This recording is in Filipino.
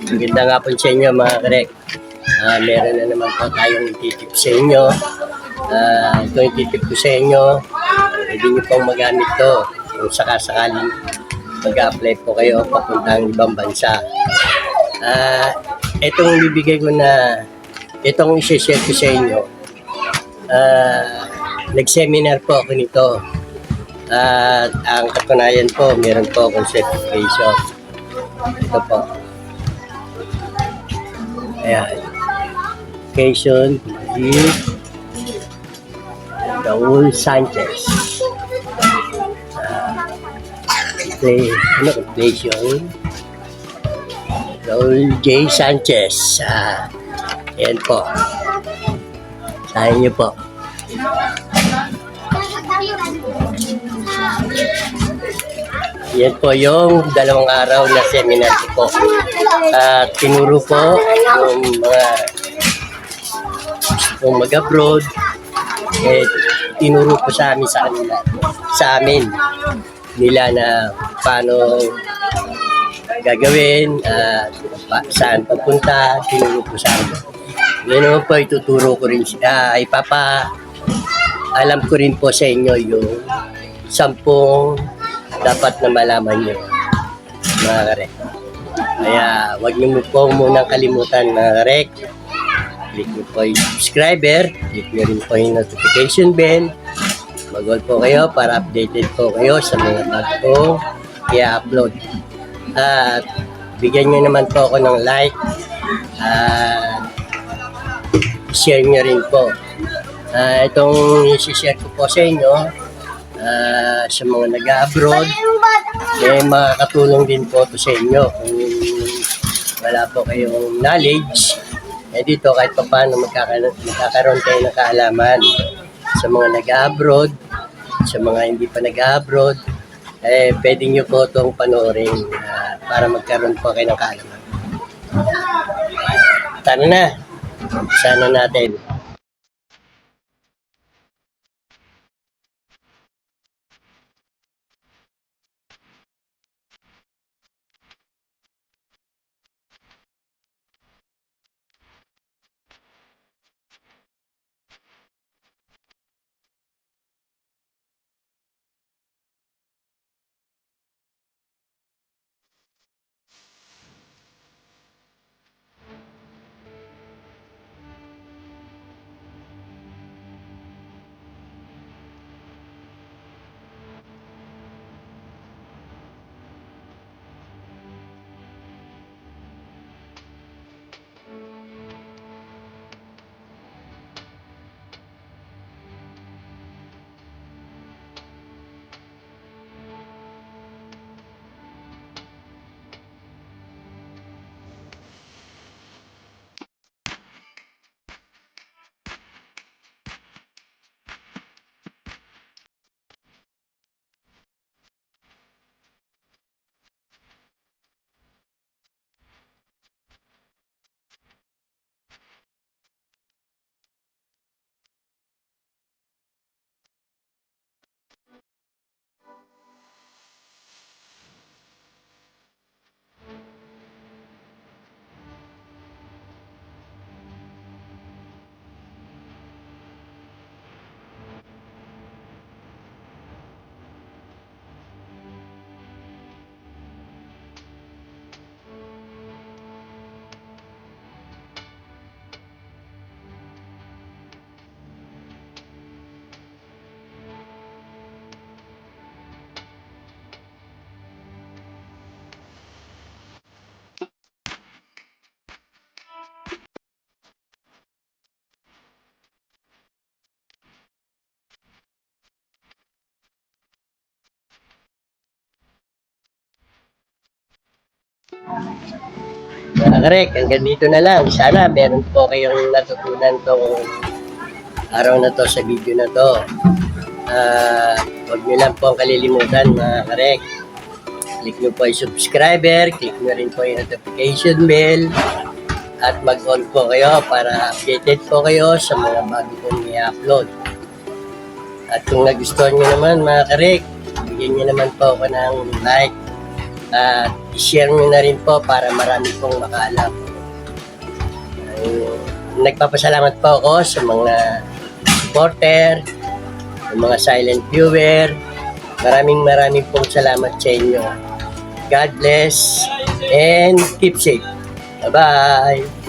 Magandang hapon sa inyo mga karek. Meron na naman po tayong ititip sa inyo. Ito yung ititip ko sa inyo. Pwede nyo pong magamit to kung sakasakaling mag-apply po kayo papuntang ibang bansa. Itong bibigay ko na, itong isi-share ko sa inyo. Nag-seminar po ako nito. At ang katunayan po, meron po akong certification. Ito po. Ayan. Certification with Raul Sanchez. Completion. Raul J. Sanchez. Ayan po. Sahin niyo po. Yan po yung 2 araw na seminar ko po. Tinuro po yung mga kung mag-abroad, tinuro po sa amin sa amin nila na paano gagawin, saan papunta, tinuro po sa amin. Ngayon po ituturo ko rin, alam ko rin po sa inyo yung 10 dapat na malaman nyo, mga karek. Kaya huwag nyo po munang kalimutan, mga karek. Click nyo po yung subscriber, click nyo rin po yung notification bell. Mag-all po kayo para updated po kayo sa mga bago i-upload. At bigyan nyo naman po ako ng like. Share nyo rin po. Itong isi-share ko po sa inyo, sa mga nag-abroad, makakatulong din po ito sa inyo. Kung wala po kayong knowledge, dito kahit pa paano magkakaroon kayo ng kaalaman sa mga nag-abroad, sa mga hindi pa nag-abroad, pwede nyo po itong panoorin para magkaroon po kayo ng kaalaman. Tara na, sana natin. Mga karek, hanggang dito na lang. Sana meron po kayong natutunan tong araw na to sa video na to. Huwag nyo lang po ang kalilimutan, mga karek. Click nyo po yung subscriber, click nyo rin po yung notification bell, at mag-on po kayo para updated po kayo sa mga bago kong i-upload. At kung nagustuhan nyo naman, mga karek, bigyan nyo naman po ako ng like At i-share nyo na rin po para marami pong makaalam. Nagpapasalamat po ako sa mga supporter, sa mga silent viewer. Maraming pong salamat sa inyo. God bless and keep safe. Bye-bye!